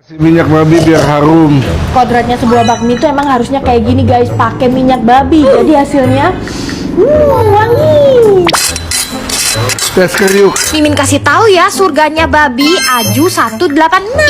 Minyak babi biar harum. Kodratnya sebuah bakmi itu emang harusnya kayak gini guys, pakai minyak babi. Jadi hasilnya wangi. Tes kriuk. Mimin kasih tahu ya, surganya babi Aju 186.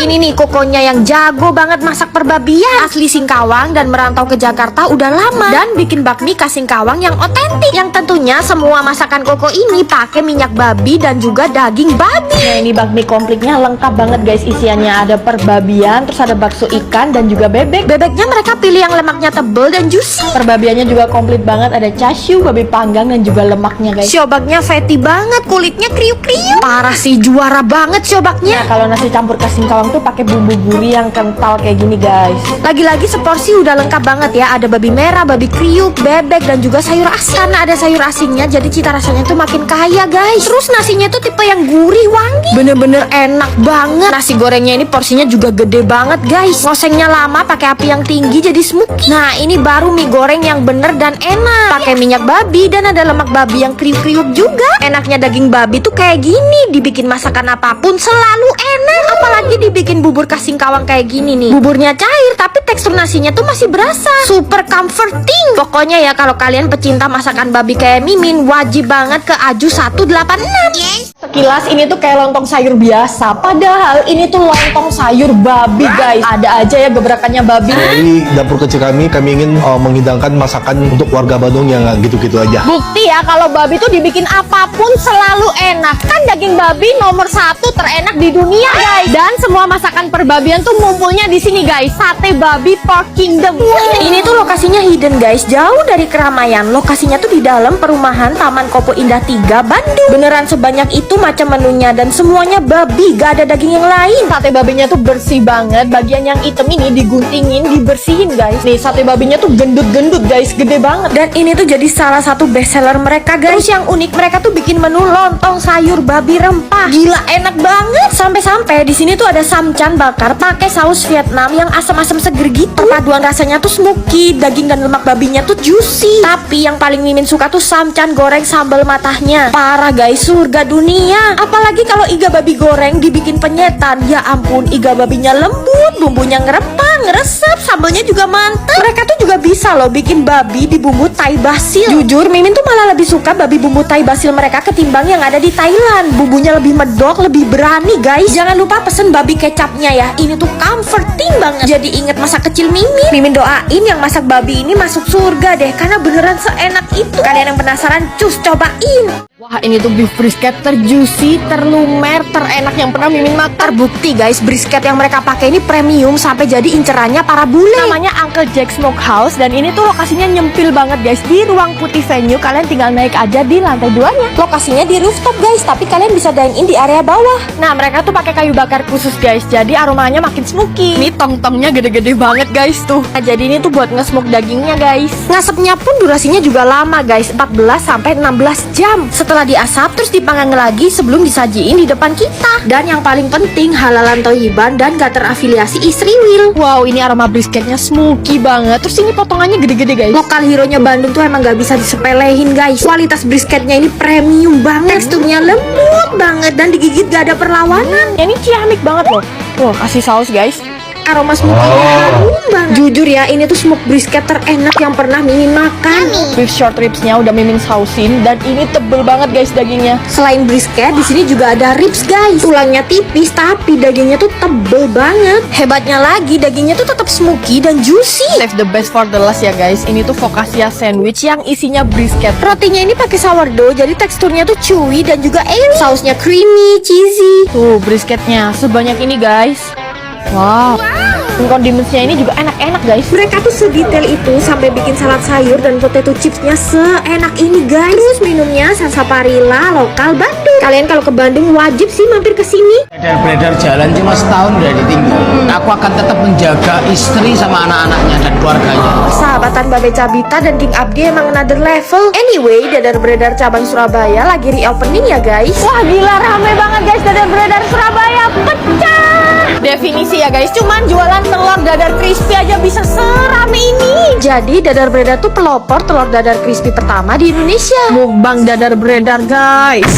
Ini nih kokonya yang jago banget masak perbabian. Asli Singkawang dan merantau ke Jakarta udah lama. Dan bikin bakmi khas Singkawang yang otentik. Yang tentunya semua masakan koko ini pakai minyak babi dan juga daging babi. Nah, ini bakmi komplitnya lengkap banget guys. Isiannya ada perbabian, terus ada bakso ikan dan juga bebek. Bebeknya mereka pilih yang lemaknya tebel dan juicy. Perbabiannya juga komplit banget, ada chashu, babi panggang dan juga lemaknya guys. Siobaknya fatty banget, kulitnya kriuk-kriuk. Parah sih, juara banget siobaknya. Nah, kalau nasi campur khas Singkawang tuh pakai bumbu gurih yang kental kayak gini guys. Lagi-lagi seporsi udah lengkap banget ya. Ada babi merah, babi kriuk, bebek dan juga sayur asin. Karena ada sayur asinnya jadi cita rasanya tuh makin kaya guys. Terus nasinya tuh tipe yang gurih wangi. Bener-bener enak banget. Nasi gorengnya ini porsinya juga gede banget guys. Ngosengnya lama pakai api yang tinggi jadi smoky. Nah, ini baru mie goreng yang bener dan enak. Pakai minyak babi dan ada lemak babi yang kriuk-kriuk juga. Enaknya daging babi tuh kayak gini, dibikin masakan apapun selalu enak. Apalagi dibikin bubur khas Singkawang kayak gini nih. Buburnya cair tapi tekstur nasinya tuh masih berasa. Super comforting. Pokoknya ya kalau kalian pecinta masakan babi kayak Mimin, wajib banget ke Aju 186. Sekilas ini tuh kayak lontong sayur biasa, padahal ini tuh lontong sayur babi guys. Ada aja ya gebrakannya babi. Dari dapur kecil kami ingin menghidangkan masakan untuk warga Bandung yang nggak gitu-gitu aja. Bukti ya kalau babi tuh dibikin apapun selalu enak. Kan daging babi nomor 1 terenak di dunia guys. Dan semua masakan perbabian tuh ngumpulnya di sini guys. Sate babi Pork Kingdom. Ini tuh lokasinya hidden guys, jauh dari keramaian. Lokasinya tuh di dalam perumahan Taman Kopo Indah 3 Bandung. Beneran sebanyak itu macam menunya dan semuanya babi, gak ada daging yang lain. Sate babinya tuh bersih banget. Bagian yang hitam ini diguntingin, dibersihin guys. Nih sate babinya tuh gendut-gendut guys, gede banget. Dan ini tuh jadi salah satu best seller mereka guys. Terus yang unik, mereka tuh bikin menu lontong sayur babi rempah. Gila enak banget. Sampai-sampai di sini tuh ada samcan bakar pakai saus Vietnam yang asam-asam seger gitu. Perpaduan rasanya tuh smoky, daging dan lemak babinya tuh juicy. Tapi yang paling Mimin suka tuh samcan goreng sambal matahnya. Parah guys, surga dunia. Apalagi kalau iga babi goreng dibikin penyetan. Ya ampun, iga babinya lembut, bumbunya ngerempah, ngeresep, sambalnya juga mantap. Mereka tuh juga bisa loh bikin babi di bumbu Thai basil. Jujur, Mimin tuh malah lebih suka babi bumbu Thai basil mereka ketimbang yang ada di Thailand. Bumbunya lebih medok, lebih berani guys. Jangan lupa pesen babi kecapnya ya. Ini tuh comforting banget. Jadi inget masa kecil Mimin. Mimin doain yang masak babi ini masuk surga deh, karena beneran seenak itu. Kalian yang penasaran, cus cobain. Wah, ini tuh beef brisket terjuicy, terlumer, terenak yang pernah Mimin makan. Terbukti guys, brisket yang mereka pakai ini premium sampai jadi incerannya para bule. Namanya Uncle Jack Smokehouse dan ini tuh lokasinya nyempil banget guys. Di ruang putih venue, kalian tinggal naik aja di lantai 2-nya. Lokasinya di rooftop guys, tapi kalian bisa dine in di area bawah. Nah, mereka tuh pakai kayu bakar khusus guys, jadi aromanya makin smoky. Ini tong-tongnya gede-gede banget guys tuh. Nah, jadi ini tuh buat nge-smoke dagingnya guys. Ngasepnya pun durasinya juga lama guys, 14 sampai 16 jam. Setelah diasap terus dipanggang lagi sebelum disajiin di depan kita. Dan yang paling penting, halalan Toyiban dan gak terafiliasi Israel. Wow, ini aroma brisketnya smoky banget. Terus ini potongannya gede-gede guys. Lokal hero-nya Bandung tuh emang gak bisa disepelehin guys. Kualitas brisketnya ini premium banget. Teksturnya lembut banget dan digigit gak ada perlawanan. Ya, ini ciamik banget loh. Tuh, kasih saus guys. Aroma smoky-nya harum banget. Jujur ya, ini tuh smoke brisket terenak yang pernah Mimin makan. Beef short ribsnya udah Mimin sausin dan ini tebel banget guys dagingnya. Selain brisket, di sini juga ada ribs guys. Tulangnya tipis tapi dagingnya tuh tebel banget. Hebatnya lagi, dagingnya tuh tetap smoky dan juicy. Save the best for the last ya guys. Ini tuh focaccia sandwich yang isinya brisket. Rotinya ini pakai sourdough, jadi teksturnya tuh chewy dan juga airy. Sausnya creamy, cheesy. Tuh brisketnya sebanyak ini guys. Wow. Kondimennya ini juga enak-enak guys. Mereka tuh sedetail itu sampai bikin salad sayur dan potato chipsnya seenak ini guys. Terus minumnya sarsaparilla lokal Bandung. Kalian kalau ke Bandung wajib sih mampir ke sini. Beredar jalan cuma setahun udah ditinggal. Aku akan tetap menjaga istri sama anak-anaknya dan keluarganya. Sahabatan Babe Cabita dan King Abdi emang another level. Anyway, Dadar Beredar cabang Surabaya lagi reopening ya guys. Wah gila, rame banget guys. Dadar Beredar Surabaya pecah. Definisi ya guys, cuman jualan telur dadar crispy aja bisa serame ini. Jadi Dadar Beredar tuh pelopor telur dadar crispy pertama di Indonesia. Mukbang dadar beredar guys.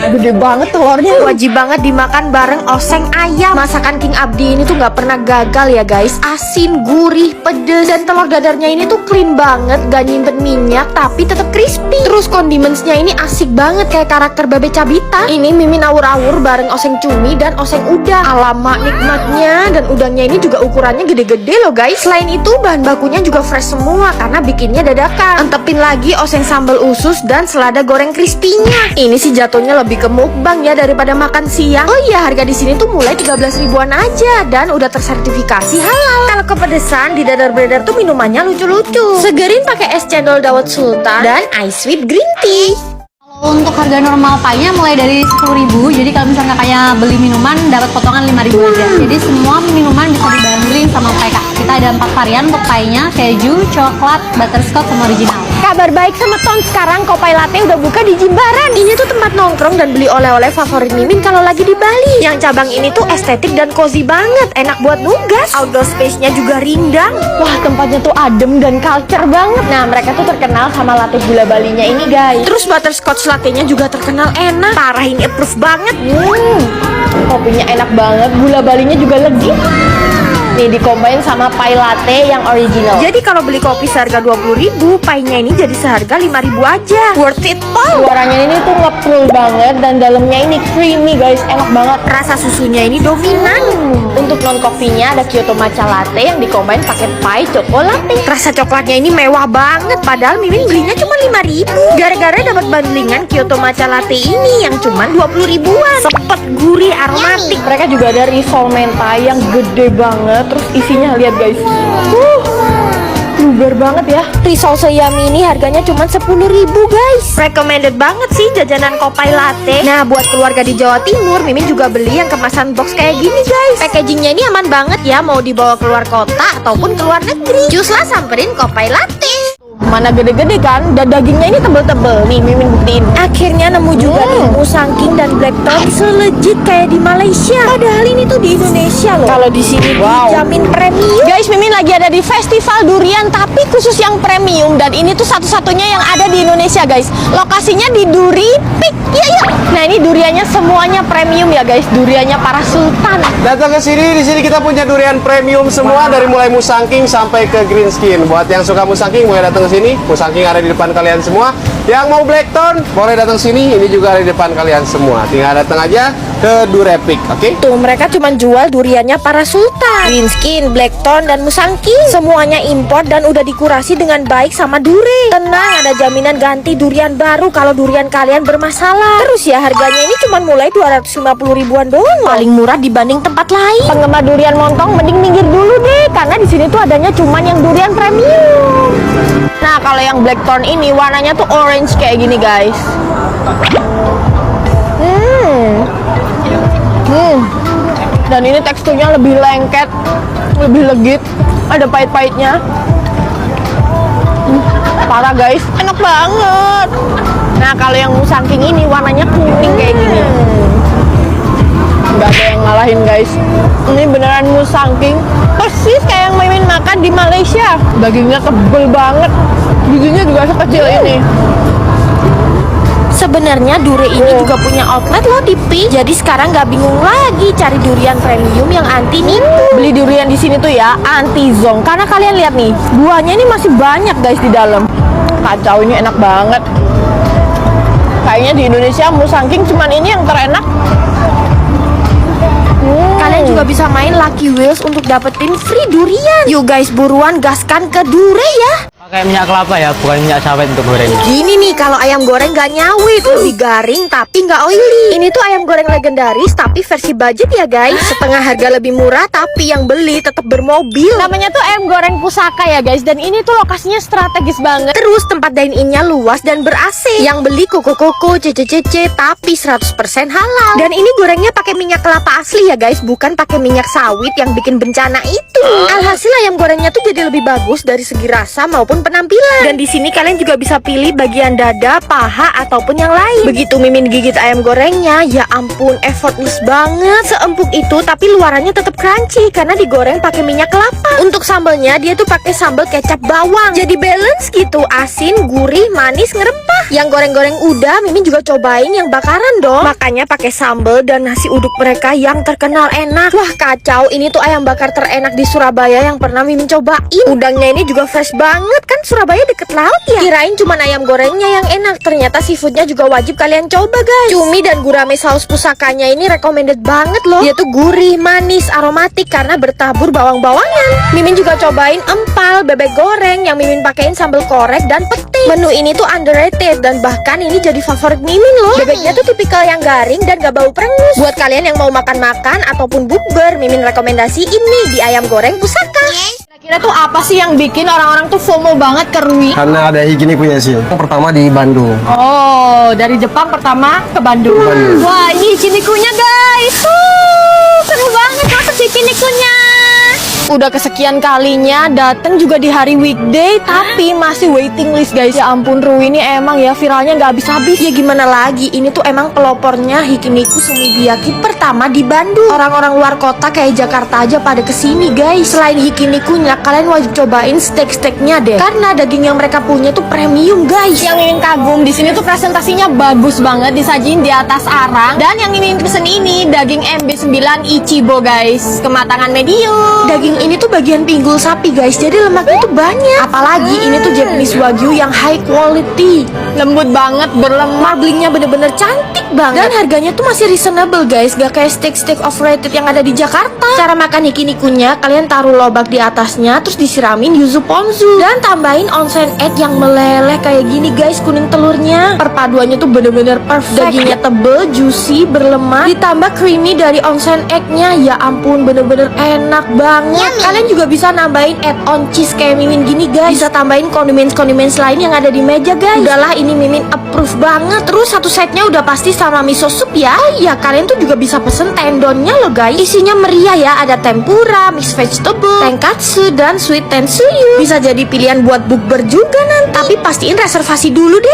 Gede banget telurnya. Wajib banget dimakan bareng oseng ayam. Masakan King Abdi ini tuh nggak pernah gagal ya guys. Asin, gurih, pedes, dan telur dadarnya ini tuh clean banget, gak nyimpen minyak tapi tetap crispy. Terus condimentsnya ini asik banget kayak karakter Babe Cabita. Ini Mimin awur-awur bareng oseng cumi dan oseng udang. Alamak nikmatnya, dan udangnya ini juga ukurannya gede-gede loh guys. Selain itu bahan bakunya juga fresh semua karena bikinnya dadakan. Antepin lagi oseng sambal usus dan selada goreng crispy-nya. Ini sih jatuhnya lebih ke mukbang ya daripada makan siang. Oh iya, harga di sini tuh mulai 13 ribuan aja dan udah tersertifikasi halal. Kalau kepedesan di dadar beredar tuh minumannya lucu-lucu. Segerin pakai es cendol dawet sultan dan ice sweet green tea. Untuk harga normal pie-nya mulai dari 10.000. Jadi kalau misalnya kayak beli minuman dapat potongan 5.000 aja. Jadi semua minuman bisa dibanding sama pie Kak. Kita ada 4 varian untuk pie-nya, keju, coklat, butterscotch, sama original. Kabar baik sama Ton, sekarang Kopai Latte udah buka di Jimbaran. Ini tuh tempat nongkrong dan beli oleh-oleh favorit Mimin kalau lagi di Bali. Yang cabang ini tuh estetik dan cozy banget, enak buat nugas. Outdoor space-nya juga rindang. Wah, tempatnya tuh adem dan culture banget. Nah, mereka tuh terkenal sama latte gula Balinya ini, guys. Terus butterscotch latte-nya juga terkenal enak. Parah, ini approve banget. Kopinya enak banget, gula Balinya juga legit. Nih dikombain sama pie latte yang original. Jadi kalau beli kopi seharga 20.000, pie-nya ini jadi seharga 5.000 aja. Worth it, Paul. Luarannya ini tuh nge-full banget dan dalamnya ini creamy, guys. Enak banget. Rasa susunya ini dominan. Untuk non coffee-nya ada Kyoto Matcha Latte yang dikombain pakai pie chocolate. Rasa coklatnya ini mewah banget, padahal Mimin belinya cuma 5.000. Gara-gara dapat bundlingan Kyoto Matcha Latte ini yang cuma 20 ribuan. Sepet, gurih, aromatik. Mereka juga ada risol mentai yang gede banget. Terus isinya lihat, guys. Luber banget ya. Risol seyami ini harganya cuma 10.000 guys. Recommended banget sih jajanan Kopai Latte. Nah, buat keluarga di Jawa Timur, Mimin juga beli yang kemasan box kayak gini guys. Packagingnya ini aman banget ya, mau dibawa keluar kota ataupun keluar negeri. Cus lah samperin Kopai Latte. Mana gede-gede kan, dan dagingnya ini tebel-tebel. Nih, Mimin buktiin. Akhirnya nemu juga nih musangking dan blackton selejit kayak di Malaysia. Padahal ini tuh di Indonesia loh. Kalau di sini dijamin premium. Guys, Mimin lagi ada di festival durian tapi khusus yang premium, dan ini tuh satu-satunya yang ada di Indonesia, guys. Lokasinya di Duri Peak. Iya. Nah, ini duriannya semuanya premium ya, guys. Duriannya para sultan. Datang ke sini, di sini kita punya durian premium semua dari mulai musangking sampai ke green skin. Buat yang suka musangking boleh datang ke sini. Musangking ada di depan kalian semua. Yang mau blackthorn boleh datang sini. Ini juga ada di depan kalian semua. Tinggal datang aja ke Durepik, oke? Tuh, mereka cuma jual duriannya para sultan. Green skin, blackthorn, dan musangking. Semuanya impor dan udah dikurasi dengan baik sama Dure. Tenang, ada jaminan ganti durian baru kalau durian kalian bermasalah. Terus ya, harganya ini cuma mulai 250 ribuan doang. Paling murah dibanding tempat lain. Penggemar durian montong mending minggir dulu deh, karena di sini tuh adanya cuman yang durian premium. Nah, kalau yang blackthorn ini warnanya tuh orange kayak gini, guys. Dan ini teksturnya lebih lengket, lebih legit, ada pahit-pahitnya. Parah, guys, enak banget. Nah, kalau yang musangking ini warnanya kuning kayak gini. Nggak ada yang ngalahin, guys. Ini beneran musangking, persis kayak yang Mimin makan di Malaysia. Dagingnya tebel banget, bijinya juga sekecil ini. Sebenarnya Dure ini juga punya outlet loh di Peak. Jadi sekarang nggak bingung lagi cari durian premium yang anti nipu. Beli durian di sini tuh ya anti zonk, karena kalian lihat nih, buahnya ini masih banyak, guys, di dalam. Kacau, ini enak banget. Kayaknya di Indonesia musangking cuman ini yang terenak. Kalian juga bisa main Lucky Wheels untuk dapetin free durian. Yuk guys, buruan gaskan ke Dure ya. Pakai minyak kelapa ya, bukan minyak sawit untuk goreng. Gini nih, kalau ayam goreng gak nyawit, lebih garing tapi gak oily. Ini tuh ayam goreng legendaris tapi versi budget ya guys. Setengah harga lebih murah tapi yang beli tetap bermobil. Namanya tuh ayam goreng pusaka ya, guys, dan ini tuh lokasinya strategis banget. Terus tempat dine-in-nya luas dan ber-AC. Yang beli koko-koko, CCCC, tapi 100% halal. Dan ini gorengnya pakai minyak kelapa asli ya guys, bukan pakai minyak sawit yang bikin bencana itu. Alhasil ayam gorengnya tuh jadi lebih bagus dari segi rasa maupun apapun penampilan. Dan di sini kalian juga bisa pilih bagian dada, paha ataupun yang lain. Begitu Mimin gigit ayam gorengnya, ya ampun effortless banget. Seempuk itu tapi luarannya tetap crunchy karena digoreng pakai minyak kelapa. Untuk sambelnya dia tuh pakai sambal kecap bawang. Jadi balance gitu, asin, gurih, manis, ngerempah. Yang goreng-goreng udah, Mimin juga cobain yang bakaran dong. Makanya pakai sambal dan nasi uduk mereka yang terkenal enak. Wah kacau, ini tuh ayam bakar terenak di Surabaya yang pernah Mimin cobain. Udangnya ini juga fresh banget, kan Surabaya deket laut ya. Kirain cuma ayam gorengnya yang enak, ternyata seafoodnya juga wajib kalian coba guys. Cumi dan gurame saus pusakanya ini recommended banget loh. Dia tuh gurih, manis, aromatik karena bertabur bawang-bawangan. Mimin juga cobain empal, bebek goreng yang Mimin pakein sambal korek dan pete. Menu ini tuh underrated dan bahkan ini jadi favorit Mimin loh. Bebeknya tuh tipikal yang garing dan gak bau perengus. Buat kalian yang mau makan-makan ataupun bukber, Mimin rekomendasiin nih di ayam goreng pusaka. Kira-kira tuh apa sih yang bikin orang-orang tuh FOMO banget ke Rui? Karena ada higini punya sih. Yang pertama di Bandung. Oh, dari Jepang pertama ke Bandung. Wah, ini Hikinikunya guys. Seru banget masuk Hikinikunya. Udah kesekian kalinya datang juga di hari weekday tapi masih waiting list guys. Ya ampun, Rui ini emang ya viralnya nggak habis-habis. Ya gimana lagi, ini tuh emang pelopornya Hikiniku Sumibiyaki pertama di Bandung. Orang-orang luar kota kayak Jakarta aja pada kesini guys. Selain Hikinikunya, kalian wajib cobain steak-steaknya deh karena daging yang mereka punya tuh premium guys. Yang Mimin kagum di sini tuh presentasinya bagus banget, disajin di atas arang. Dan yang Mimin pesen ini daging MB9 Ichibo guys, kematangan medium. Daging ini tuh bagian pinggul sapi guys, jadi lemaknya tuh banyak. Apalagi ini tuh Japanese Wagyu yang high quality, lembut banget, berlemak, marblingnya bener-bener cantik banget. Dan harganya tuh masih reasonable guys, gak kayak steak-steak overrated yang ada di Jakarta. Cara makan Hikinikunya, kalian taruh lobak di atasnya, terus disiramin yuzu ponzu dan tambahin onsen egg yang meleleh kayak gini guys, kuning telurnya. Perpaduannya tuh bener-bener perfect. Dagingnya tebel, juicy, berlemak, ditambah creamy dari onsen egg-nya. Ya ampun, bener-bener enak banget. Kalian juga bisa nambahin add-on cheese kayak Mimin gini guys. Bisa tambahin condiments lain yang ada di meja guys. Udahlah, ini Mimin approve banget. Terus satu setnya udah pasti sama miso soup ya. Oh iya, kalian tuh juga bisa pesen tendonnya loh guys. Isinya meriah ya, ada tempura, mixed vegetable, tenkatsu, dan sweet tensuyu. Bisa jadi pilihan buat bukber juga nanti. Tapi pastiin reservasi dulu deh.